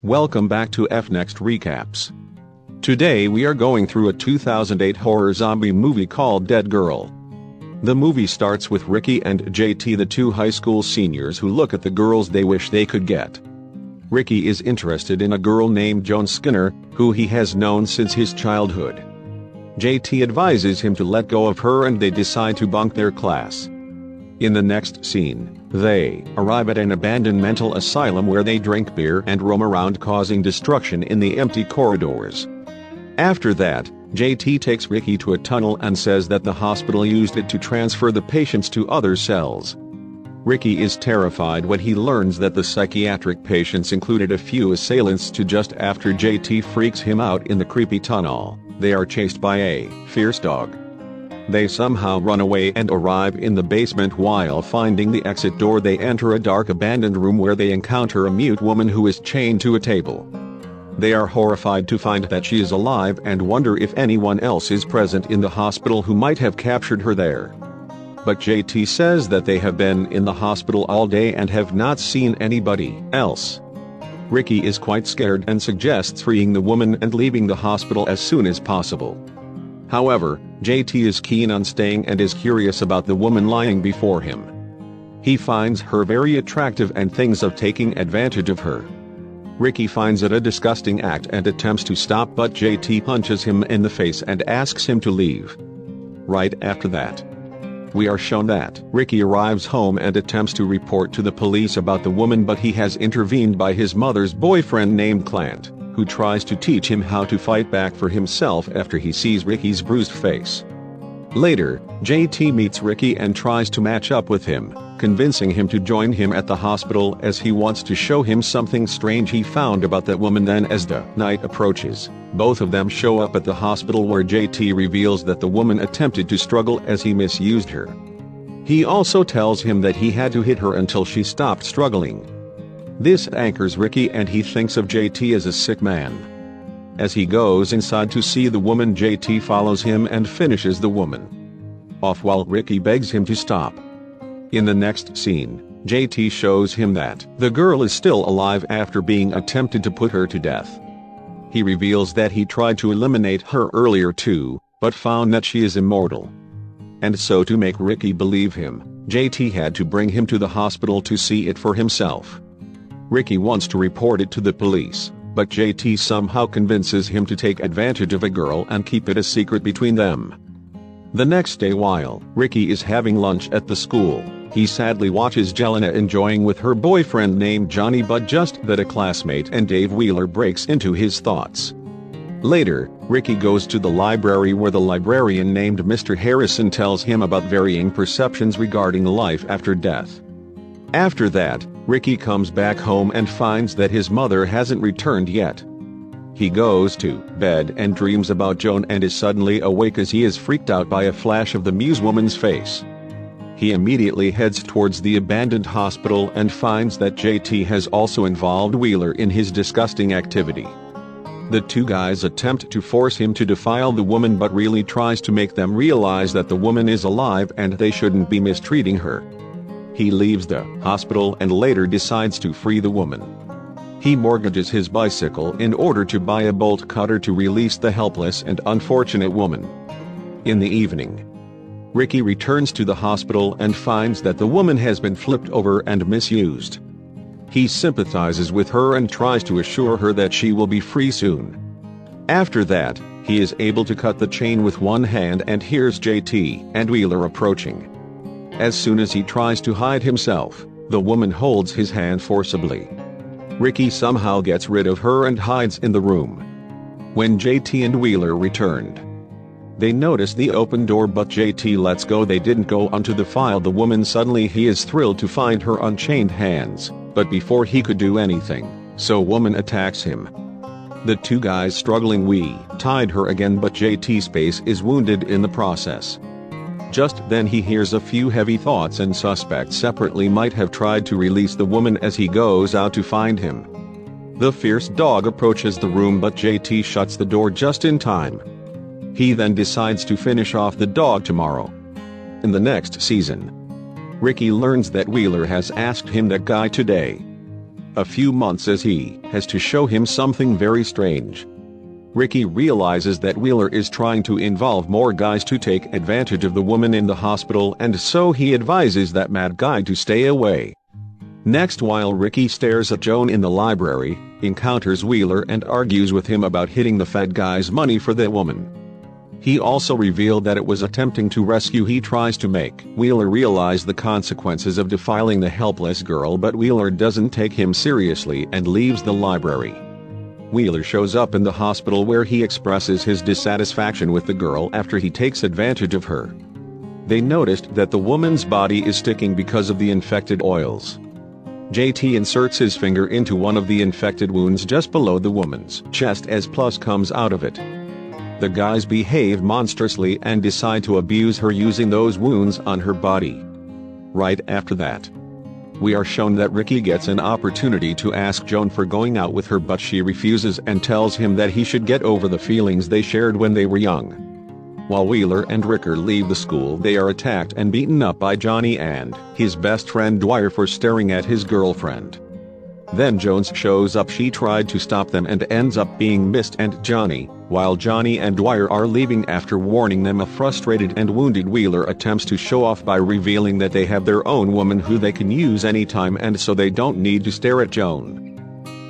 Welcome back to Fnext Recaps. Today we are going through a 2008 horror zombie movie called Dead Girl. The movie starts with Ricky and JT, the two high school seniors who look at the girls they wish they could get. Ricky is interested in a girl named Joan Skinner, who he has known since his childhood. JT advises him to let go of her and they decide to bunk their class. In the next scene, they arrive at an abandoned mental asylum where they drink beer and roam around causing destruction in the empty corridors. After that, JT takes Ricky to a tunnel and says that the hospital used it to transfer the patients to other cells. Ricky is terrified when he learns that the psychiatric patients included a few assailants. Just after JT freaks him out in the creepy tunnel, they are chased by a fierce dog. They somehow run away and arrive in the basement. While finding the exit door, they enter a dark abandoned room where they encounter a mute woman who is chained to a table. They are horrified to find that she is alive and wonder if anyone else is present in the hospital who might have captured her there. But JT says that they have been in the hospital all day and have not seen anybody else. Ricky is quite scared and suggests freeing the woman and leaving the hospital as soon as possible. However, JT is keen on staying and is curious about the woman lying before him. He finds her very attractive and thinks of taking advantage of her. Ricky finds it a disgusting act and attempts to stop, but JT punches him in the face and asks him to leave. Right after that, we are shown that Ricky arrives home and attempts to report to the police about the woman, but he has intervened by his mother's boyfriend named Clint, who tries to teach him how to fight back for himself after he sees Ricky's bruised face. Later, JT meets Ricky and tries to match up with him, convincing him to join him at the hospital as he wants to show him something strange he found about that woman. Then as the night approaches, both of them show up at the hospital where JT reveals that the woman attempted to struggle as he misused her. He also tells him that he had to hit her until she stopped struggling. This anchors Ricky and he thinks of JT as a sick man. As he goes inside to see the woman, JT follows him and finishes the woman off while Ricky begs him to stop. In the next scene, JT shows him that the girl is still alive after being attempted to put her to death. He reveals that he tried to eliminate her earlier too, but found that she is immortal. And so to make Ricky believe him, JT had to bring him to the hospital to see it for himself. Ricky wants to report it to the police, but JT somehow convinces him to take advantage of a girl and keep it a secret between them. The next day, while Ricky is having lunch at the school, he sadly watches Jelena enjoying with her boyfriend named Johnny, but just that a classmate and Dave Wheeler breaks into his thoughts. Later, Ricky goes to the library where the librarian named Mr. Harrison tells him about varying perceptions regarding life after death. After that, Ricky comes back home and finds that his mother hasn't returned yet. He goes to bed and dreams about Joan and is suddenly awake as he is freaked out by a flash of the Muse woman's face. He immediately heads towards the abandoned hospital and finds that JT has also involved Wheeler in his disgusting activity. The two guys attempt to force him to defile the woman, but really tries to make them realize that the woman is alive and they shouldn't be mistreating her. He leaves the hospital and later decides to free the woman. He mortgages his bicycle in order to buy a bolt cutter to release the helpless and unfortunate woman. In the evening, Ricky returns to the hospital and finds that the woman has been flipped over and misused. He sympathizes with her and tries to assure her that she will be free soon. After that, he is able to cut the chain with one hand and hears JT and Wheeler approaching. As soon as he tries to hide himself, the woman holds his hand forcibly. Ricky somehow gets rid of her and hides in the room. When JT and Wheeler returned, they notice the open door, but JT lets go. They didn't go onto the file the woman. Suddenly he is thrilled to find her unchained hands, but before he could do anything, so woman attacks him. The two guys struggling tied her again, but JT's face is wounded in the process. Just then he hears a few heavy thoughts and suspects separately might have tried to release the woman as he goes out to find him. The fierce dog approaches the room, but JT shuts the door just in time. He then decides to finish off the dog tomorrow. In the next season, Ricky learns that Wheeler has asked him that guy today. a few months as he has to show him something very strange. Ricky realizes that Wheeler is trying to involve more guys to take advantage of the woman in the hospital, and so he advises that mad guy to stay away. Next, while Ricky stares at Joan in the library, encounters Wheeler and argues with him about hitting the fat guy's money for the woman. He also revealed that it was attempting to rescue he tries to make Wheeler realize the consequences of defiling the helpless girl, but Wheeler doesn't take him seriously and leaves the library. Wheeler shows up in the hospital where he expresses his dissatisfaction with the girl after he takes advantage of her. They noticed that the woman's body is sticking because of the infected oils. JT inserts his finger into one of the infected wounds just below the woman's chest as pus comes out of it. The guys behave monstrously and decide to abuse her using those wounds on her body. Right after that, we are shown that Ricky gets an opportunity to ask Joan for going out with her, but she refuses and tells him that he should get over the feelings they shared when they were young. While Wheeler and Ricker leave the school, they are attacked and beaten up by Johnny and his best friend Dwyer for staring at his girlfriend. Then Jones shows up. She tried to stop them and ends up being missed and Johnny, while Johnny and Dwyer are leaving after warning them. A frustrated and wounded Wheeler attempts to show off by revealing that they have their own woman who they can use anytime, and so they don't need to stare at Joan.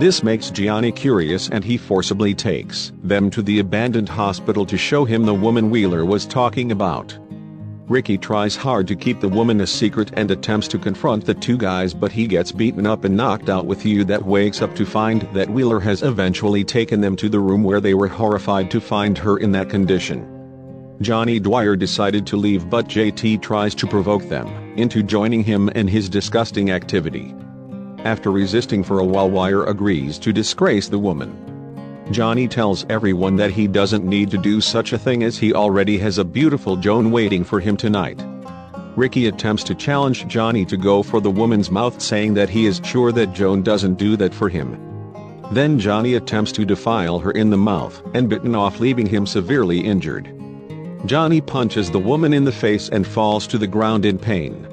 This makes Johnny curious and he forcibly takes them to the abandoned hospital to show him the woman Wheeler was talking about. Ricky tries hard to keep the woman a secret and attempts to confront the two guys, but he gets beaten up and knocked out with Hugh that wakes up to find that Wheeler has eventually taken them to the room where they were horrified to find her in that condition. Johnny Dwyer decided to leave, but JT tries to provoke them into joining him in his disgusting activity. After resisting for a while, Dwyer agrees to disgrace the woman. Johnny tells everyone that he doesn't need to do such a thing as he already has a beautiful Joan waiting for him tonight. Ricky attempts to challenge Johnny to go for the woman's mouth, saying that he is sure that Joan doesn't do that for him. Then Johnny attempts to defile her in the mouth and bitten off, leaving him severely injured. Johnny punches the woman in the face and falls to the ground in pain.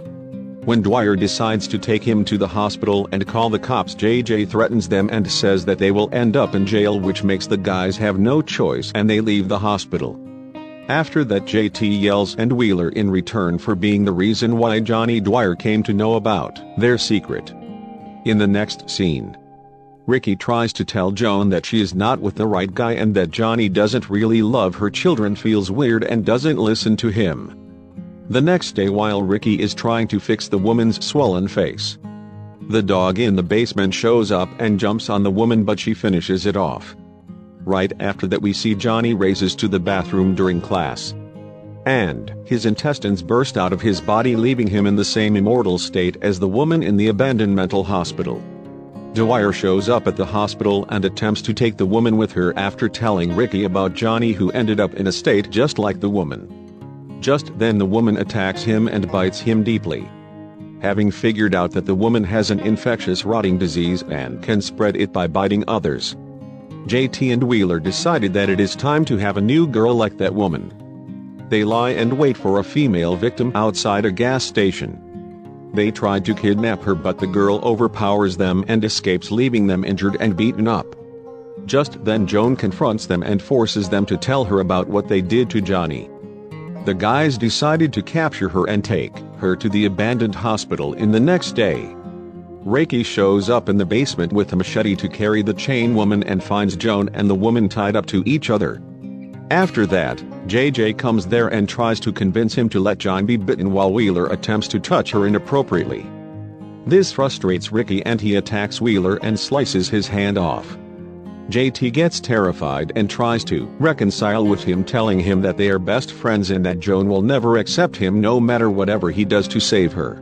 When Dwyer decides to take him to the hospital and call the cops, JJ threatens them and says that they will end up in jail, which makes the guys have no choice and they leave the hospital. After that, JT yells at Wheeler in return for being the reason why Johnny Dwyer came to know about their secret. In the next scene, Ricky tries to tell Joan that she is not with the right guy and that Johnny doesn't really love her children, feels weird and doesn't listen to him. The next day, while Ricky is trying to fix the woman's swollen face, the dog in the basement shows up and jumps on the woman, but she finishes it off. Right after that, we see Johnny races to the bathroom during class, and his intestines burst out of his body, leaving him in the same immortal state as the woman in the abandoned mental hospital. Dwyer shows up at the hospital and attempts to take the woman with her after telling Ricky about Johnny, who ended up in a state just like the woman. Just then the woman attacks him and bites him deeply. Having figured out that the woman has an infectious rotting disease and can spread it by biting others, JT and Wheeler decided that it is time to have a new girl like that woman. They lie and wait for a female victim outside a gas station. They tried to kidnap her, but the girl overpowers them and escapes, leaving them injured and beaten up. Just then Joan confronts them and forces them to tell her about what they did to Johnny. The guys decided to capture her and take her to the abandoned hospital. In the next day, Ricky shows up in the basement with a machete to carry the chain woman and finds Joan and the woman tied up to each other. After that, JJ comes there and tries to convince him to let John be bitten while Wheeler attempts to touch her inappropriately. This frustrates Ricky and he attacks Wheeler and slices his hand off. JT gets terrified and tries to reconcile with him, telling him that they are best friends and that Joan will never accept him no matter whatever he does to save her.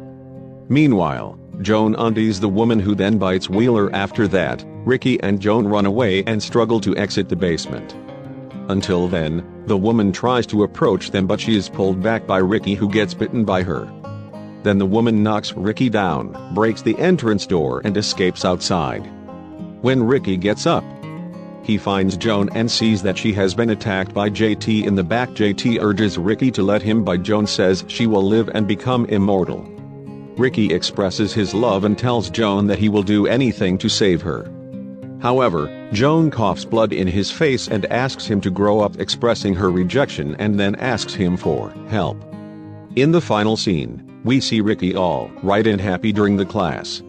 Meanwhile, Joan undoes the woman, who then bites Wheeler. After that, Ricky and Joan run away and struggle to exit the basement. Until then, the woman tries to approach them, but she is pulled back by Ricky, who gets bitten by her. Then the woman knocks Ricky down, breaks the entrance door and escapes outside. When Ricky gets up, he finds Joan and sees that she has been attacked by JT in the back. JT urges Ricky to let him, but Joan says she will live and become immortal. Ricky expresses his love and tells Joan that he will do anything to save her. However, Joan coughs blood in his face and asks him to grow up, expressing her rejection, and then asks him for help. In the final scene, we see Ricky all right and happy during the class.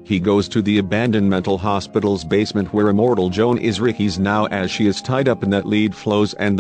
He goes to the abandoned mental hospital's basement where immortal Joan is Ricky's now, as she is tied up in that lead flows and the